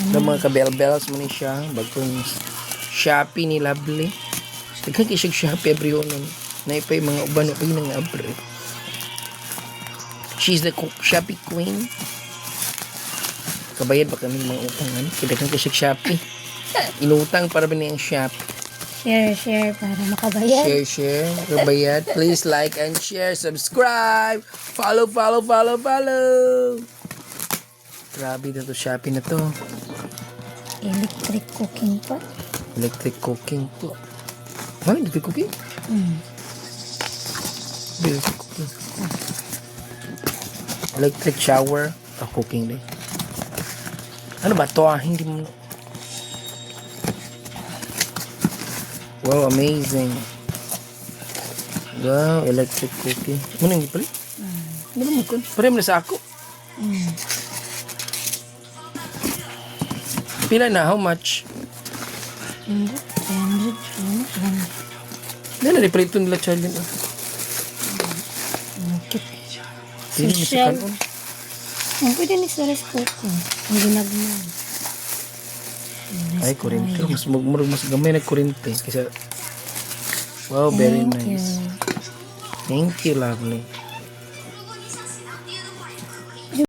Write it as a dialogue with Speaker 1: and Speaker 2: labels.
Speaker 1: Na mga kabel-bells mo ni siya. Bagong Shopee ni Lovely. Daghan kay siya Shopee every onon. Naipay mga uban pa yun ng abre. She's the Shopee queen. Kabayad ba kami mga utangan? Kaya kay siya Shopee. Inutang para ba niyang Shopee?
Speaker 2: Share para makabayad.
Speaker 1: Share. Kabayad. Please like and share. Subscribe. Follow. Grabe na to Shopee na to.
Speaker 2: Electric cooking pot.
Speaker 1: Electric cooking po. Ha? Electric cooking? Electric cooking. Electric shower. Cooking din. Ano ba to? Hindi mo... Wow, amazing. Wow, electric cooking. Ano yung pala? Ano mo ko? Parang na sa ako. Pila na? How much?
Speaker 2: 100.
Speaker 1: Dahil na-replate ito nila child yun. Pili mo sa kanon.
Speaker 2: Pwede ni sa rice cooker. Ang ginagman.
Speaker 1: Ay, kurente. Mas gamay na kurente. Kasi, wow, very nice. Thank you, Lovely.